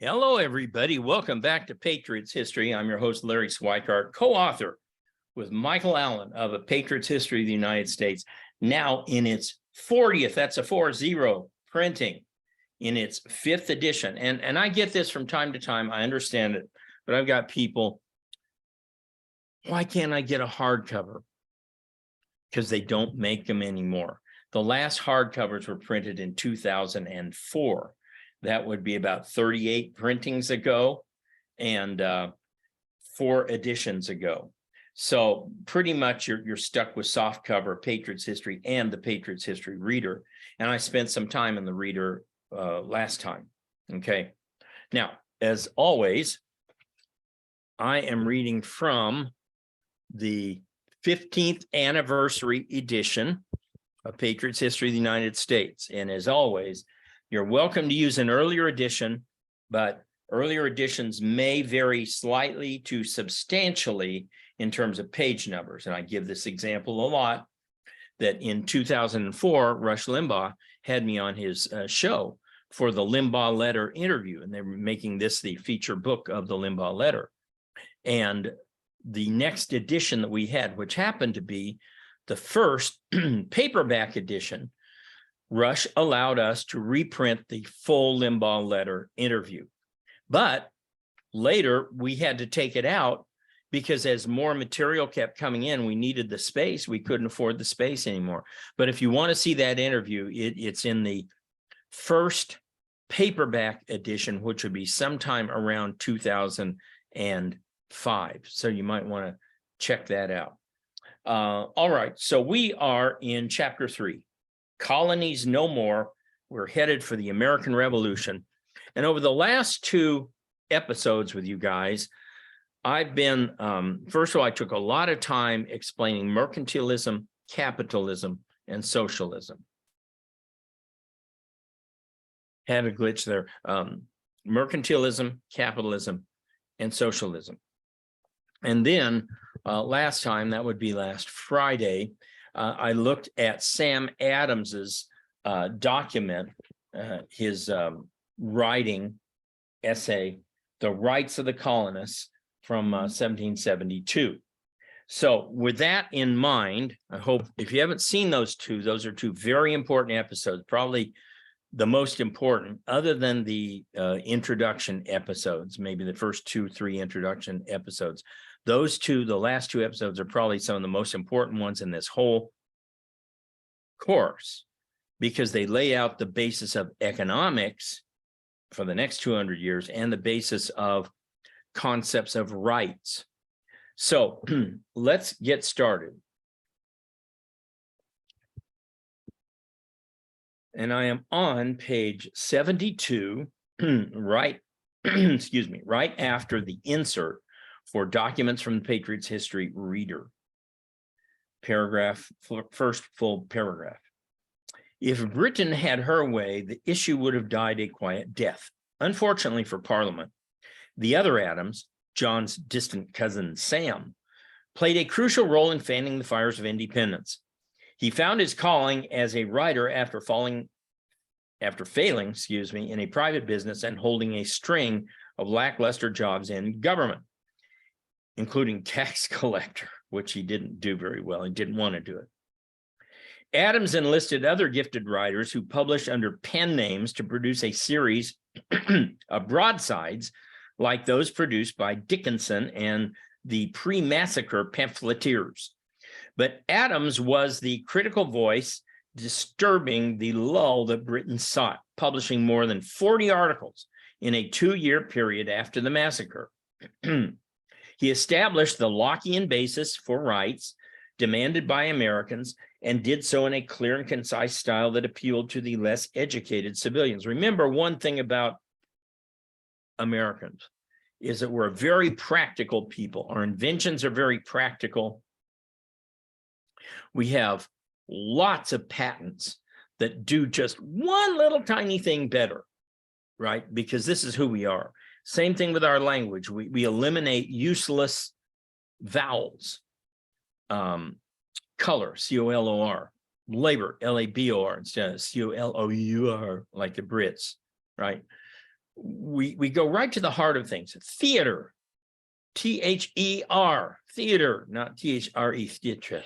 Hello, everybody. Welcome back to Patriot's History. I'm your host, Larry Schweikart, co-author with Michael Allen of A Patriot's History of the United States, now in its 40th, that's a 40, printing, in its 5th edition. And I get this from time to time. I understand it, but I've got people, why can't I get a hardcover? Because they don't make them anymore. The last hardcovers were printed in 2004. That would be about 38 printings ago and 4 editions ago. So pretty much you're stuck with soft cover, Patriot's History and the Patriot's History Reader. And I spent some time in the Reader last time. Okay. Now, as always, I am reading from the 15th anniversary edition of Patriot's History of the United States. And as always, you're welcome to use an earlier edition, but earlier editions may vary slightly to substantially in terms of page numbers. And I give this example a lot, that in 2004, Rush Limbaugh had me on his show for the Limbaugh Letter interview, and they were making this the feature book of the Limbaugh Letter. And the next edition that we had, which happened to be the first paperback edition, Rush allowed us to reprint the full Limbaugh Letter interview. But later we had to take it out because as more material kept coming in, we needed the space. We couldn't afford the space anymore. But if you want to see that interview, it's in the first paperback edition, which would be sometime around 2005. So you might want to check that out. All right, so we are in chapter 3. Colonies no more. We're headed for the American Revolution. And over the last 2 episodes with you guys, I've been, first of all, I took a lot of time explaining mercantilism, capitalism, and socialism. Had a glitch there. Mercantilism, capitalism, and socialism. And then last time, that would be last Friday, I looked at Sam Adams's document, his writing essay, The Rights of the Colonists from 1772. So with that in mind, I hope if you haven't seen those are 2 very important episodes, probably the most important other than the introduction episodes, maybe the first 2-3 introduction episodes. Those 2, the last 2 episodes are probably some of the most important ones in this whole course because they lay out the basis of economics for the next 200 years and the basis of concepts of rights. So let's get started. And I am on page 72, right, excuse me, right after the insert for documents from the Patriot's History Reader. Paragraph, first full paragraph. If Britain had her way, the issue would have died a quiet death. Unfortunately for Parliament, the other Adams, John's distant cousin Sam, played a crucial role in fanning the fires of independence. He found his calling as a writer after failing, in a private business and holding a string of lackluster jobs in government, including tax collector, which he didn't do very well. He didn't want to do it. Adams enlisted other gifted writers who published under pen names to produce a series of broadsides like those produced by Dickinson and the pre-massacre pamphleteers. But Adams was the critical voice disturbing the lull that Britain sought, publishing more than 40 articles in a 2-year period after the massacre. He established the Lockean basis for rights demanded by Americans and did so in a clear and concise style that appealed to the less educated civilians. Remember, one thing about Americans is that we're very practical people. Our inventions are very practical. We have lots of patents that do just one little tiny thing better, right? Because this is who we are. Same thing with our language. We eliminate useless vowels. Color, C-O-L-O-R. Labor, L-A-B-O-R, instead of C-O-L-O-U-R, like the Brits, right? we go right to the heart of things. Theater, T-H-E-R, theater, not T-H-R-E, theater,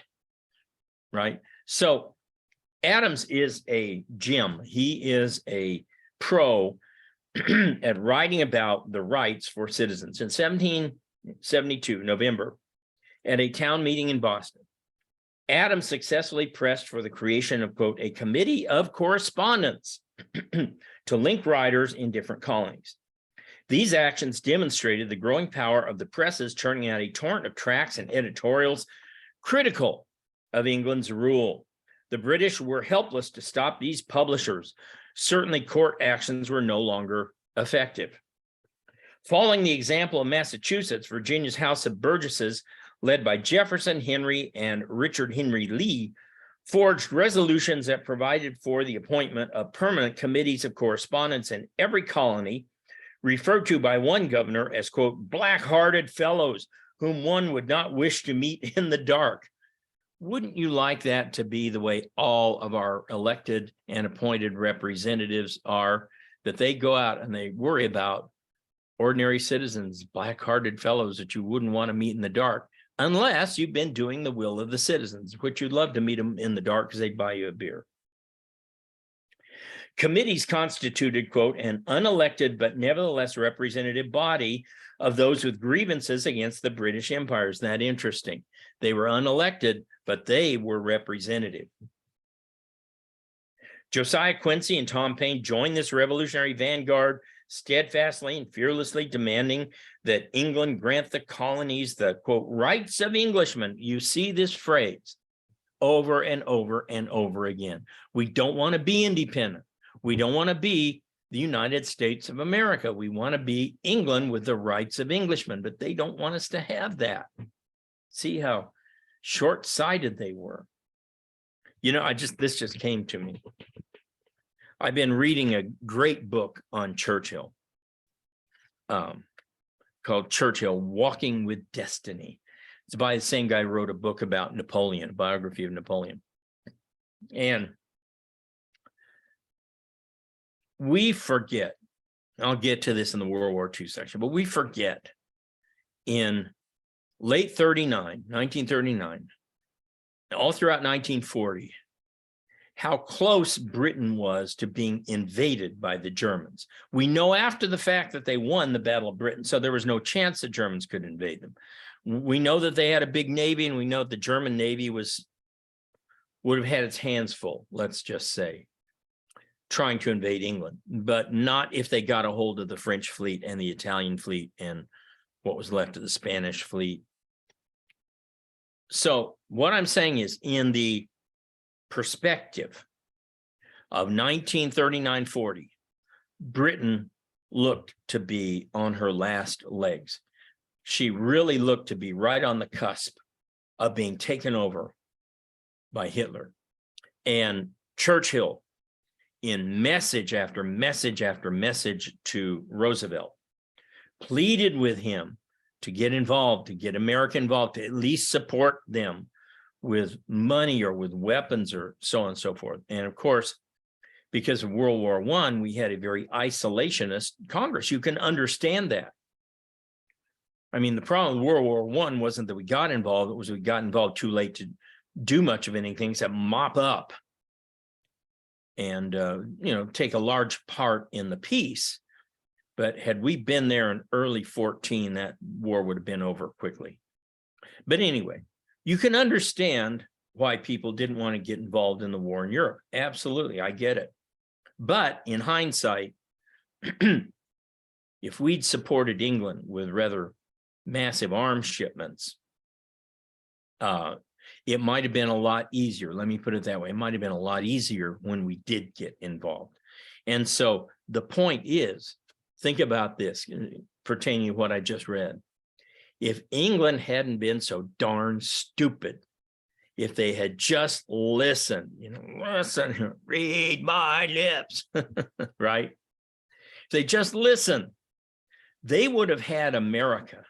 right? So Adams is a gem. He is a pro at writing about the rights for citizens. In 1772, November, at a town meeting in Boston, Adams successfully pressed for the creation of, quote, a committee of correspondence to link writers in different colonies. These actions demonstrated the growing power of the presses, churning out a torrent of tracts and editorials critical of England's rule. The British were helpless to stop these publishers. Certainly, court actions were no longer effective. Following the example of Massachusetts, Virginia's House of Burgesses, led by Jefferson Henry and Richard Henry Lee, forged resolutions that provided for the appointment of permanent committees of correspondence in every colony, referred to by one governor as, quote, black-hearted fellows whom one would not wish to meet in the dark. Wouldn't you like that to be the way all of our elected and appointed representatives are, that they go out and they worry about ordinary citizens, black-hearted fellows that you wouldn't want to meet in the dark, unless you've been doing the will of the citizens, which you'd love to meet them in the dark because they'd buy you a beer. Committees constituted, quote, an unelected but nevertheless representative body of those with grievances against the British Empire. Isn't that interesting? They were unelected, but they were representative. Josiah Quincy and Tom Paine joined this revolutionary vanguard, steadfastly and fearlessly demanding that England grant the colonies the, quote, rights of Englishmen. You see this phrase over and over and over again. We don't want to be independent. We don't want to be the United States of America. We want to be England with the rights of Englishmen, but they don't want us to have that. See how short-sighted they were. You know, this just came to me. I've been reading a great book on Churchill called Churchill, Walking with Destiny. It's by the same guy who wrote a book about Napoleon, a biography of Napoleon. And we forget, I'll get to this in the World War II section, but we forget in late 1939, all throughout 1940, how close Britain was to being invaded by the Germans. We know after the fact that they won the Battle of Britain, so there was no chance the Germans could invade them. We know that they had a big navy, and we know the German navy would have had its hands full, let's just say, trying to invade England, but not if they got a hold of the French fleet and the Italian fleet and what was left of the Spanish fleet. So what I'm saying is, in the perspective of 1939-40, Britain looked to be on her last legs. She really looked to be right on the cusp of being taken over by Hitler. And Churchill, in message after message after message to Roosevelt, pleaded with him to get involved, to get America involved, to at least support them with money or with weapons or so on and so forth. And of course, because of World War I, we had a very isolationist Congress. You can understand that. I mean, the problem with World War I wasn't that we got involved, it was we got involved too late to do much of anything except mop up and take a large part in the peace. But had we been there in early 14, that war would have been over quickly. But anyway, you can understand why people didn't want to get involved in the war in Europe. Absolutely, I get it. But in hindsight, if we'd supported England with rather massive arms shipments, it might have been a lot easier. Let me put it that way. It might have been a lot easier when we did get involved. And so the point is, think about this pertaining to what I just read. If England hadn't been so darn stupid, if they had just listened, listen, read my lips, right? If they just listened, they would have had America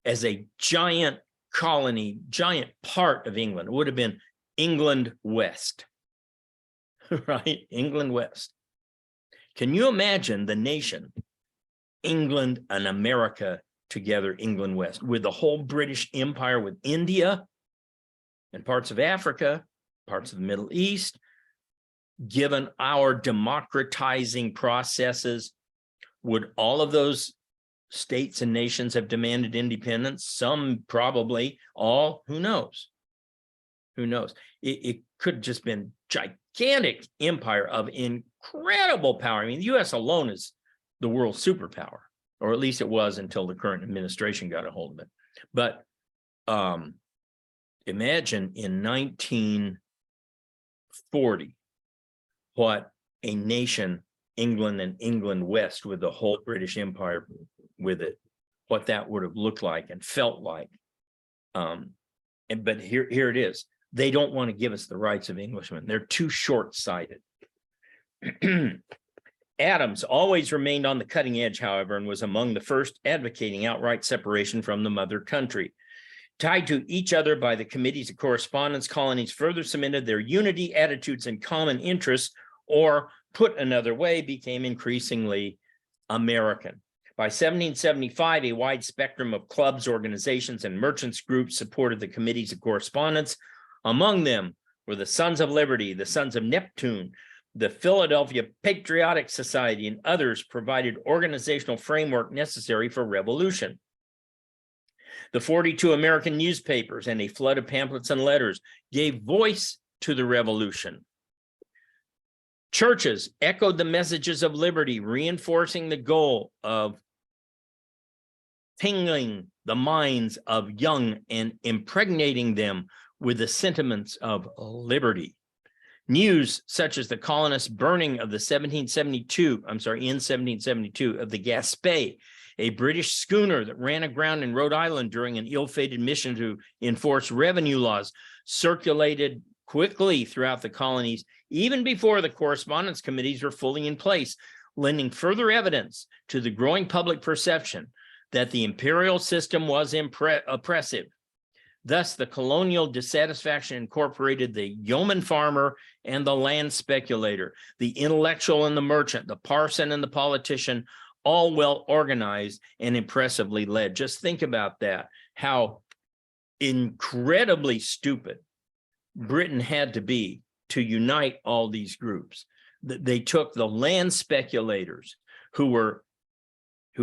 as a giant colony, giant part of England. It would have been England West, right? England West. Can you imagine the nation England and America together, England West, with the whole British Empire, with India and parts of Africa, parts of the Middle East. Given our democratizing processes, would all of those states and nations have demanded independence? Some probably, all, who knows? Who knows? It could have just been gigantic empire of incredible power. I mean, the US alone is the world superpower, or at least it was until the current administration got a hold of it. But imagine in 1940, what a nation, England and England West, with the whole British Empire with it, what that would have looked like and felt like. But here it is. They don't want to give us the rights of Englishmen. They're too short-sighted. Adams always remained on the cutting edge, however, and was among the first advocating outright separation from the mother country. Tied to each other by the committees of correspondence, colonies further cemented their unity, attitudes, and common interests, or put another way, became increasingly American. By 1775, a wide spectrum of clubs, organizations, and merchants groups supported the committees of correspondence. Among them were the Sons of Liberty, the Sons of Neptune, the Philadelphia Patriotic Society, and others provided organizational framework necessary for revolution. The 42 American newspapers and a flood of pamphlets and letters gave voice to the revolution. Churches echoed the messages of liberty, reinforcing the goal of tingling the minds of young and impregnating them with the sentiments of liberty. News such as the colonists' burning of the in 1772 of the Gaspé, a British schooner that ran aground in Rhode Island during an ill-fated mission to enforce revenue laws, circulated quickly throughout the colonies, even before the correspondence committees were fully in place, lending further evidence to the growing public perception that the imperial system was oppressive. Thus, the colonial dissatisfaction incorporated the yeoman farmer and the land speculator, the intellectual and the merchant, the parson and the politician, all well organized and impressively led. Just think about that, how incredibly stupid Britain had to be to unite all these groups. They took the land speculators who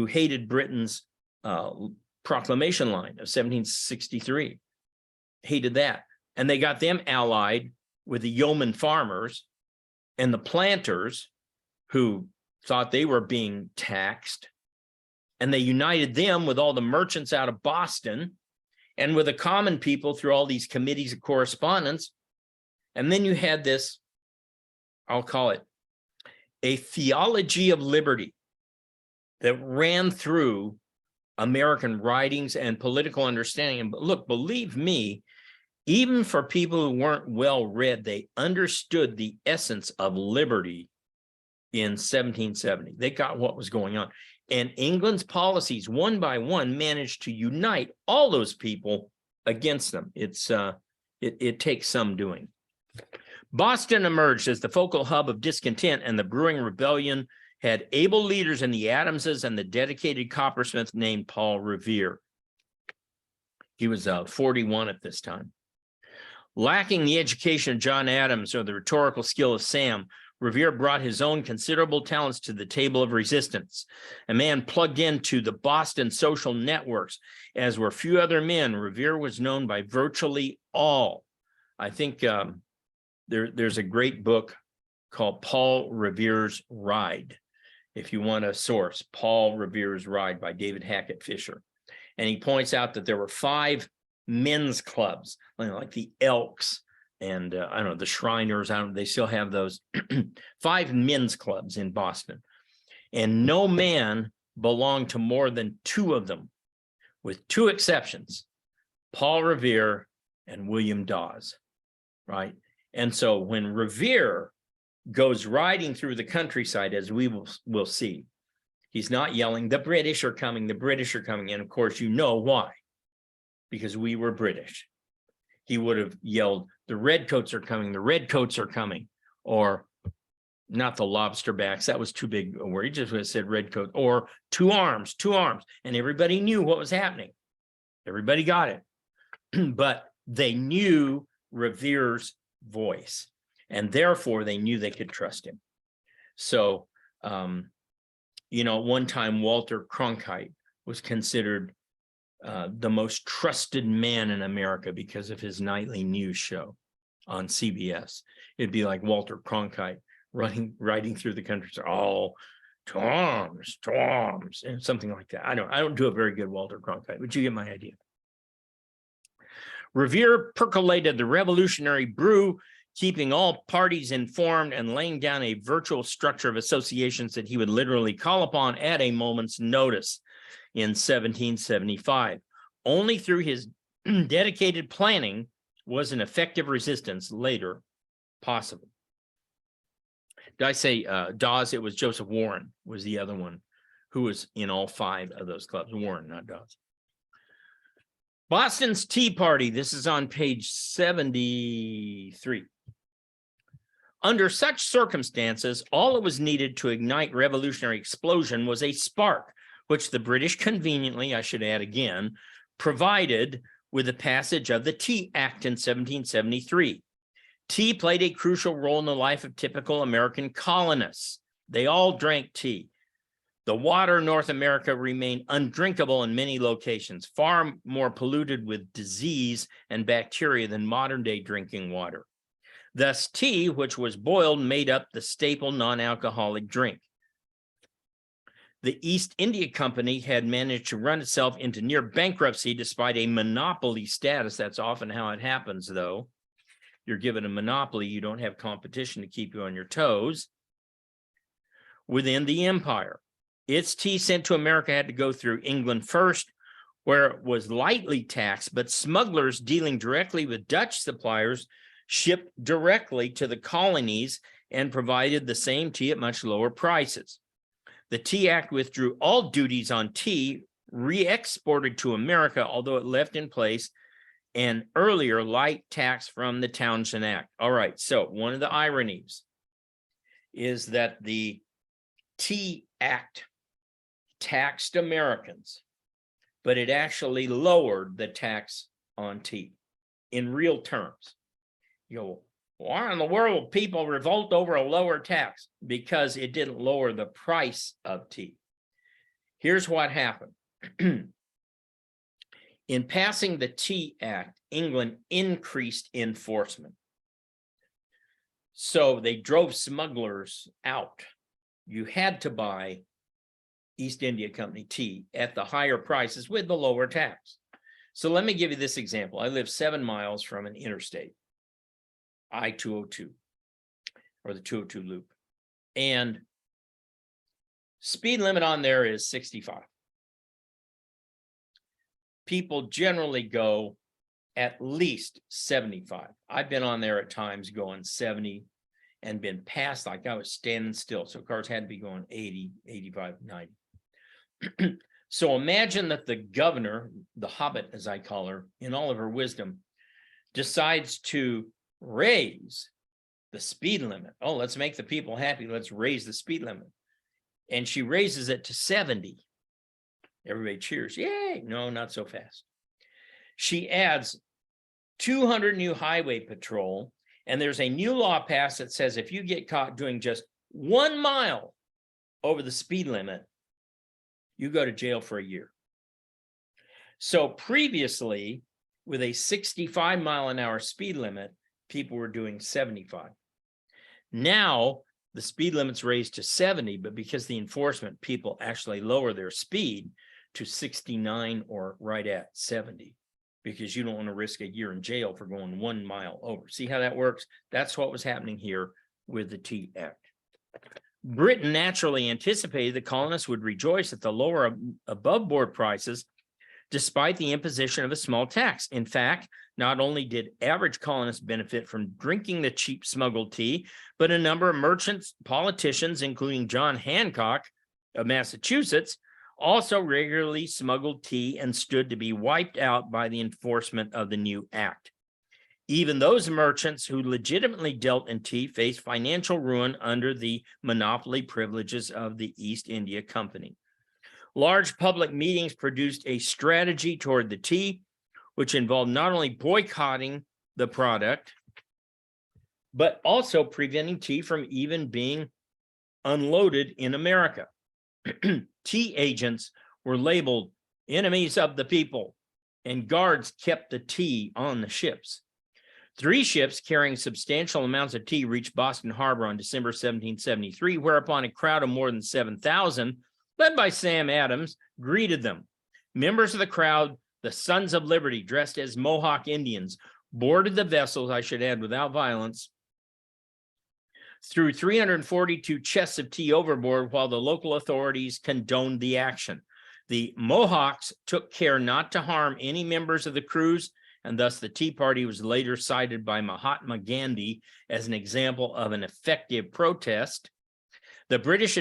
hated Britain's proclamation line of 1763, hated that, and they got them allied with the yeoman farmers and the planters who thought they were being taxed, and they united them with all the merchants out of Boston and with the common people through all these committees of correspondence. And then you had this, I'll call it a theology of liberty that ran through American writings and political understanding. And look, believe me, even for people who weren't well read, they understood the essence of liberty in 1770. They got what was going on. And England's policies, one by one, managed to unite all those people against them. It takes some doing. Boston emerged as the focal hub of discontent, and the brewing rebellion had able leaders in the Adamses and the dedicated coppersmith named Paul Revere. He was 41 at this time. Lacking the education of John Adams or the rhetorical skill of Sam, Revere brought his own considerable talents to the table of resistance. A man plugged into the Boston social networks, as were few other men. Revere was known by virtually all. I think there's a great book called Paul Revere's Ride. If you want a source, Paul Revere's Ride by David Hackett Fisher. And he points out that there were 5 men's clubs, like the Elks, and I don't know, the Shriners, they still have those 5 men's clubs in Boston. And no man belonged to more than 2 of them, with 2 exceptions, Paul Revere and William Dawes, right? And so when Revere goes riding through the countryside, as we will see, he's not yelling, the British are coming, the British are coming. And of course, you know why, because we were British. He would have yelled, the redcoats are coming, the redcoats are coming, or not the lobster backs. That was too big a word. He just would have said redcoat or 2 arms, 2 arms. And everybody knew what was happening. Everybody got it. But they knew Revere's voice, and therefore they knew they could trust him. So, one time Walter Cronkite was considered the most trusted man in America because of his nightly news show on CBS. It'd be like Walter Cronkite riding through the country, oh, to arms, and something like that. I don't do a very good Walter Cronkite, but you get my idea. Revere percolated the revolutionary brew, keeping all parties informed and laying down a virtual structure of associations that he would literally call upon at a moment's notice in 1775. Only through his dedicated planning was an effective resistance later possible. Did I say Dawes? It was Joseph Warren was the other one who was in all 5 of those clubs. Warren, not Dawes. Boston's Tea Party. This is on page 73. Under such circumstances, all that was needed to ignite revolutionary explosion was a spark, which the British conveniently, I should add again, provided with the passage of the Tea Act in 1773. Tea played a crucial role in the life of typical American colonists. They all drank tea. The water in North America remained undrinkable in many locations, far more polluted with disease and bacteria than modern-day drinking water. Thus, tea, which was boiled, made up the staple non-alcoholic drink. The East India Company had managed to run itself into near bankruptcy despite a monopoly status. That's often how it happens, though. You're given a monopoly, you don't have competition to keep you on your toes. Within the empire, its tea sent to America had to go through England first, where it was lightly taxed, but smugglers dealing directly with Dutch suppliers shipped directly to the colonies and provided the same tea at much lower prices. The Tea Act withdrew all duties on tea, re-exported to America, although it left in place an earlier light tax from the Townshend Act. All right, so one of the ironies is that the Tea Act taxed Americans, but it actually lowered the tax on tea in real terms. You go, why in the world will people revolt over a lower tax? Because it didn't lower the price of tea. Here's what happened. In passing the Tea Act, England increased enforcement. So they drove smugglers out. You had to buy East India Company tea at the higher prices with the lower tax. So let me give you this example. I live 7 miles from an interstate, I-202, or the 202 loop. And speed limit on there is 65. People generally go at least 75. I've been on there at times going 70 and been passed like I was standing still. So cars had to be going 80, 85, 90. So imagine that the governor, the Hobbit, as I call her, in all of her wisdom, decides to raise the speed limit. Oh, let's make the people happy. Let's raise the speed limit. And she raises it to 70. Everybody cheers. Yay. No, not so fast. She adds 200 new highway patrol. And there's a new law passed that says if you get caught doing just 1 mile over the speed limit, you go to jail for a year. So previously, with a 65-mile-an-hour speed limit, people were doing 75. Now, the speed limit's raised to 70, but because the enforcement, people actually lower their speed to 69 or right at 70, because you don't want to risk a year in jail for going 1 mile over. See how that works? That's what was happening here with the Tea Act. Britain naturally anticipated the colonists would rejoice at the lower above-board prices despite the imposition of a small tax. In fact, not only did average colonists benefit from drinking the cheap smuggled tea, but a number of merchants, politicians, including John Hancock of Massachusetts, also regularly smuggled tea and stood to be wiped out by the enforcement of the new act. Even those merchants who legitimately dealt in tea faced financial ruin under the monopoly privileges of the East India Company. Large public meetings produced a strategy toward the tea, which involved not only boycotting the product, but also preventing tea from even being unloaded in America. Tea agents were labeled enemies of the people, and guards kept the tea on the ships. 3 ships carrying substantial amounts of tea reached Boston Harbor on December 1773, whereupon a crowd of more than 7,000, led by Sam Adams, greeted them. Members of the crowd, the Sons of Liberty, dressed as Mohawk Indians, boarded the vessels, I should add, without violence, threw 342 chests of tea overboard while the local authorities condoned the action. The Mohawks took care not to harm any members of the crews, and thus the Tea Party was later cited by Mahatma Gandhi as an example of an effective protest. The British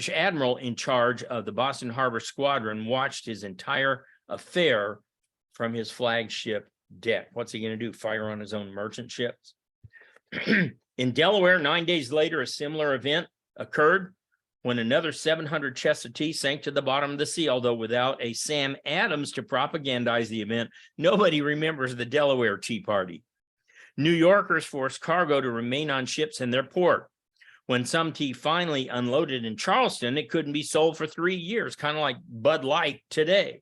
admiral in charge of the Boston Harbor Squadron watched his entire affair from his flagship deck. What's he going to do? Fire on his own merchant ships? In Delaware, 9 days later, a similar event occurred when another 700 chests of tea sank to the bottom of the sea. Although without a Sam Adams to propagandize the event, nobody remembers the Delaware Tea Party. New Yorkers forced cargo to remain on ships in their port. When some tea finally unloaded in Charleston, it couldn't be sold for 3 years, kind of like Bud Light today.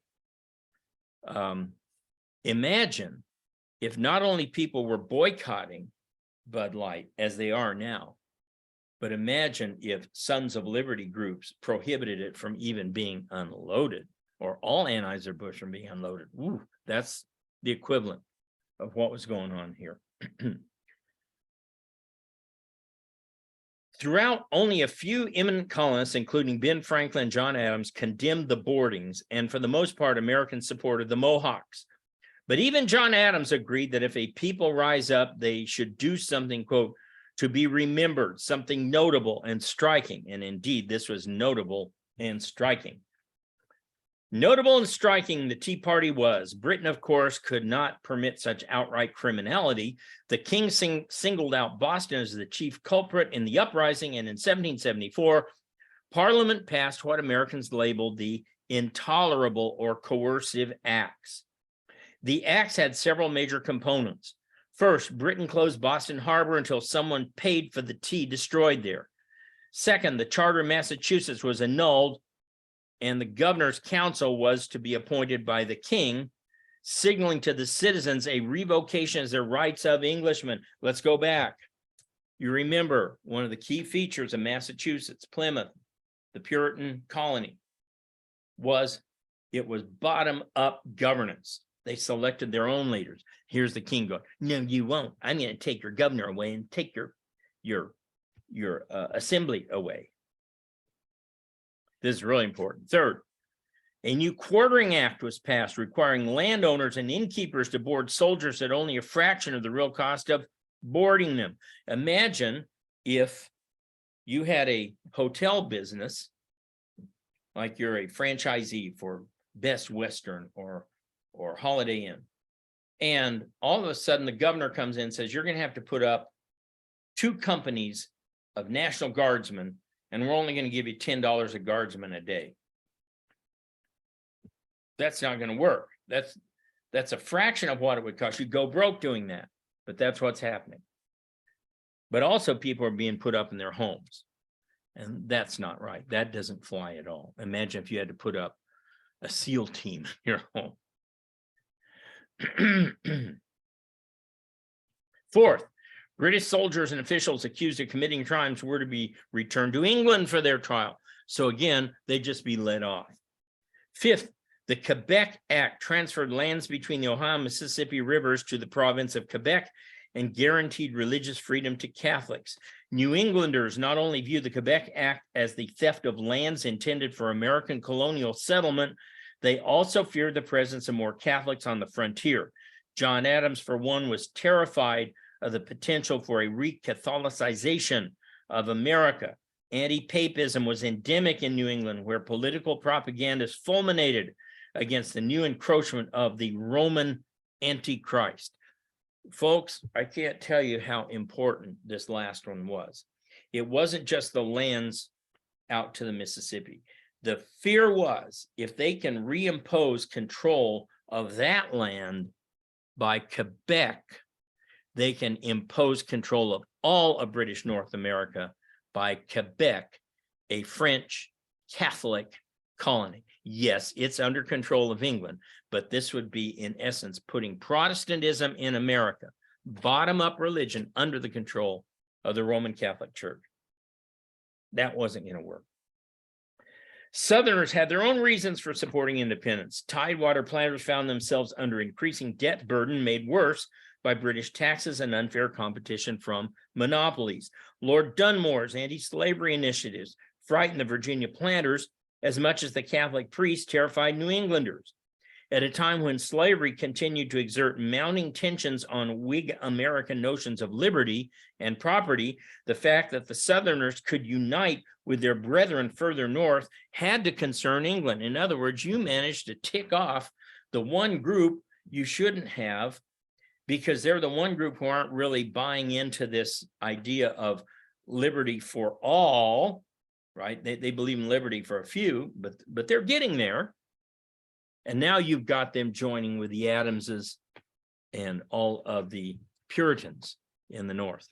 Imagine if not only people were boycotting Bud Light as they are now, but imagine if Sons of Liberty groups prohibited it from even being unloaded, or all Anheuser-Busch from being unloaded. Ooh, that's the equivalent of what was going on here. Throughout, only a few eminent colonists, including Ben Franklin and John Adams, condemned the boardings, and for the most part, Americans supported the Mohawks. But even John Adams agreed that if a people rise up, they should do something, quote, to be remembered, something notable and striking. And indeed, this was notable and striking. Notable and striking the Tea Party was. Britain, of course, could not permit such outright criminality. The king singled out Boston as the chief culprit in the uprising, and in 1774, Parliament passed what Americans labeled the Intolerable or Coercive Acts. The acts had several major components. First, Britain closed Boston Harbor until someone paid for the tea destroyed there. Second, the charter of Massachusetts was annulled, and the governor's council was to be appointed by the king, signaling to the citizens a revocation as their rights of Englishmen. Let's go back. You remember one of the key features of Massachusetts, Plymouth, the Puritan colony, was it was bottom-up governance. They selected their own leaders. Here's the king going, no, you won't. I'm going to take your governor away and take your assembly away. This is really important. Third, a new quartering act was passed requiring landowners and innkeepers to board soldiers at only a fraction of the real cost of boarding them. Imagine if you had a hotel business, like you're a franchisee for Best Western or Holiday Inn, and all of a sudden the governor comes in and says, you're going to have to put up 2 companies of National Guardsmen, and we're only going to give you $10 a guardsman a day. That's not going to work. That's a fraction of what it would cost. You go broke doing that, but that's what's happening. But also people are being put up in their homes, and that's not right. That doesn't fly at all. Imagine if you had to put up a SEAL team in your home. Fourth, British soldiers and officials accused of committing crimes were to be returned to England for their trial. So again, they'd just be let off. Fifth, the Quebec Act transferred lands between the Ohio and Mississippi rivers to the province of Quebec and guaranteed religious freedom to Catholics. New Englanders not only viewed the Quebec Act as the theft of lands intended for American colonial settlement, they also feared the presence of more Catholics on the frontier. John Adams, for one, was terrified of the potential for a re-Catholicization of America. Anti-papism was endemic in New England, where political propagandists fulminated against the new encroachment of the Roman Antichrist. Folks, I can't tell you how important this last one was. It wasn't just the lands out to the Mississippi. The fear was if they can reimpose control of that land by Quebec, they can impose control of all of British North America by Quebec, a French Catholic colony. Yes, it's under control of England, but this would be, in essence, putting Protestantism in America, bottom-up religion, under the control of the Roman Catholic Church. That wasn't going to work. Southerners had their own reasons for supporting independence. Tidewater planters found themselves under increasing debt burden made worse by British taxes and unfair competition from monopolies. Lord Dunmore's anti-slavery initiatives frightened the Virginia planters as much as the Catholic priests terrified New Englanders. At a time when slavery continued to exert mounting tensions on Whig American notions of liberty and property, the fact that the Southerners could unite with their brethren further north had to concern England. In other words, you managed to tick off the one group you shouldn't have, because they're the one group who aren't really buying into this idea of liberty for all, right? They believe in liberty for a few, but they're getting there. And now you've got them joining with the Adamses and all of the Puritans in the North.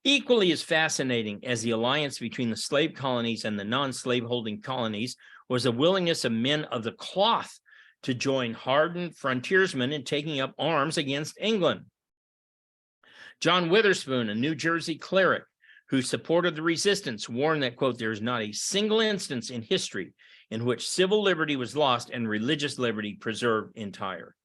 Equally as fascinating as the alliance between the slave colonies and the non-slave-holding colonies was the willingness of men of the cloth to join hardened frontiersmen in taking up arms against England. John Witherspoon, a New Jersey cleric who supported the resistance, warned that, quote, there is not a single instance in history in which civil liberty was lost and religious liberty preserved entire.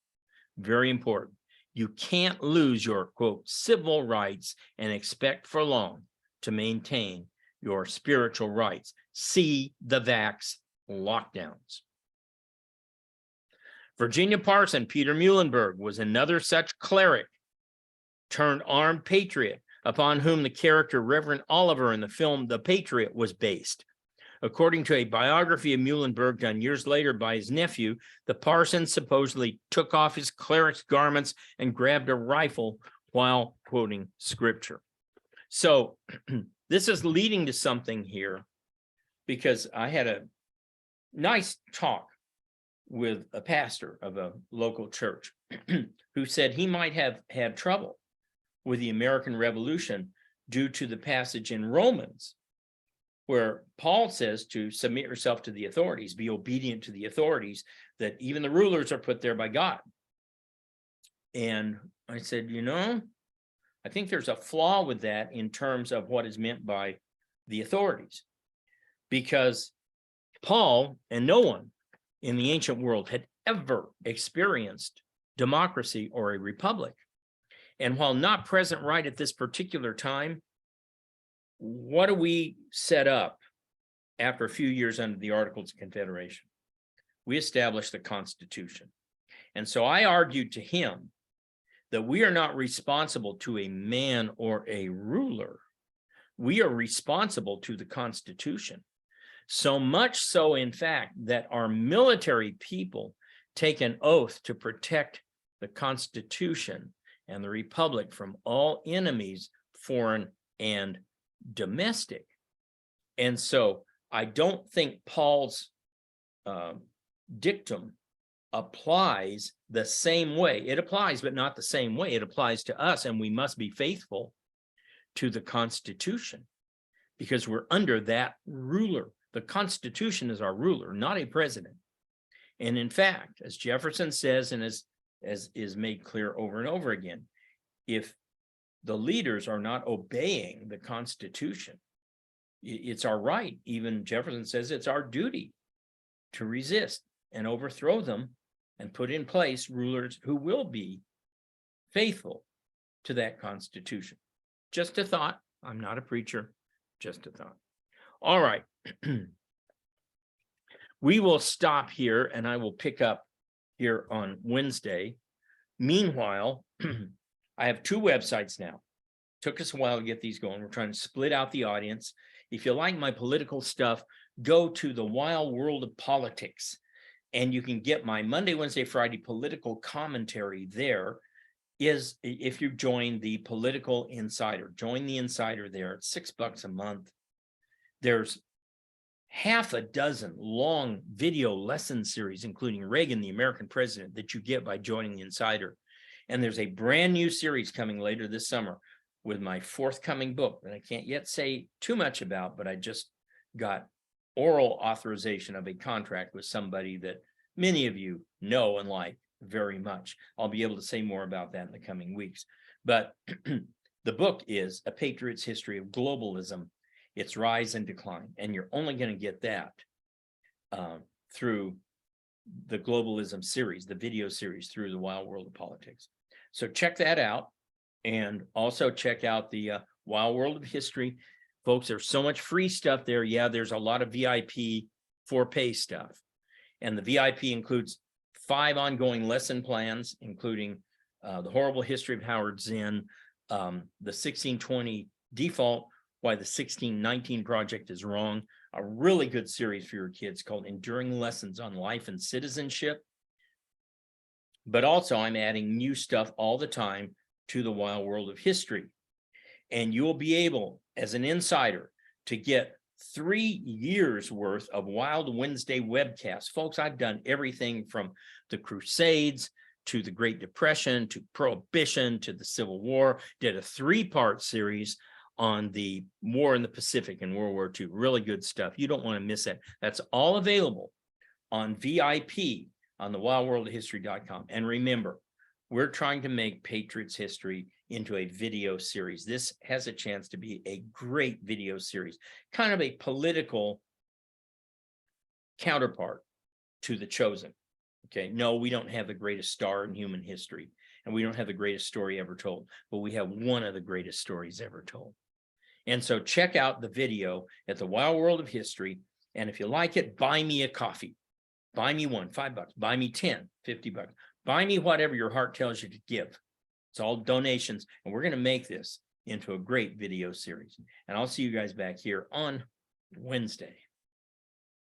Very important. You can't lose your, quote, civil rights and expect for long to maintain your spiritual rights. See the vax lockdowns. Virginia parson Peter Muhlenberg was another such cleric turned armed patriot upon whom the character Reverend Oliver in the film The Patriot was based. According to a biography of Muhlenberg done years later by his nephew, the parson supposedly took off his cleric's garments and grabbed a rifle while quoting scripture. So this is leading to something here, because I had a nice talk with a pastor of a local church who said he might have had trouble with the American Revolution due to the passage in Romans where Paul says to submit yourself to the authorities, be obedient to the authorities, that even the rulers are put there by God. And I said, you know, I think there's a flaw with that in terms of what is meant by the authorities, because Paul and no one in the ancient world had ever experienced democracy or a republic. And while not present right at this particular time, what do we set up after a few years under the Articles of Confederation? We established the Constitution. And so I argued to him that we are not responsible to a man or a ruler. We are responsible to the Constitution. So much so, in fact, that our military people take an oath to protect the Constitution and the Republic from all enemies, foreign and domestic. And so I don't think Paul's dictum applies the same way. It applies, but not the same way. It applies to us, and we must be faithful to the Constitution because we're under that ruler. The Constitution is our ruler, not a president. And in fact, as Jefferson says, and as is made clear over and over again, if the leaders are not obeying the Constitution, it's our right. Even Jefferson says it's our duty to resist and overthrow them and put in place rulers who will be faithful to that Constitution. Just a thought. I'm not a preacher, just a thought. All right. We will stop here and I will pick up here on Wednesday. Meanwhile, I have 2 websites now. Took us a while to get these going. We're trying to split out the audience. If you like my political stuff, go to the Wild World of Politics, and you can get my Monday, Wednesday, Friday political commentary there. is if you join the Political Insider. Join the Insider there. It's $6 a month. There's half a dozen long video lesson series, including Reagan, the American president, that you get by joining the Insider. And there's a brand new series coming later this summer with my forthcoming book that I can't yet say too much about, but I just got oral authorization of a contract with somebody that many of you know and like very much. I'll be able to say more about that in the coming weeks. But the book is A Patriot's History of Globalism, Its Rise and Decline. And you're only going to get that through the Globalism series, the video series through the Wild World of Politics. So check that out. And also check out the Wild World of History. Folks, there's so much free stuff there. Yeah, there's a lot of VIP for pay stuff. And the VIP includes 5 ongoing lesson plans, including the horrible history of Howard Zinn, the 1620 default, why the 1619 project is wrong, a really good series for your kids called Enduring Lessons on Life and Citizenship. But also I'm adding new stuff all the time to the Wild World of History. And you'll be able, as an insider, to get 3 years worth of Wild Wednesday webcasts. Folks, I've done everything from the Crusades to the Great Depression to Prohibition to the Civil War. Did a 3-part series on the war in the Pacific in World War II. Really good stuff. You don't want to miss it. That's all available on VIP on the wildworldofhistory.com. And remember, we're trying to make Patriots History into a video series. This has a chance to be a great video series, kind of a political counterpart to The Chosen. Okay, no, we don't have the greatest star in human history, and we don't have the greatest story ever told, but we have one of the greatest stories ever told. And so check out the video at the Wild World of History. And if you like it, buy me a coffee. Buy me one, $5. Buy me 10, $50. Buy me whatever your heart tells you to give. It's all donations. And we're going to make this into a great video series. And I'll see you guys back here on Wednesday.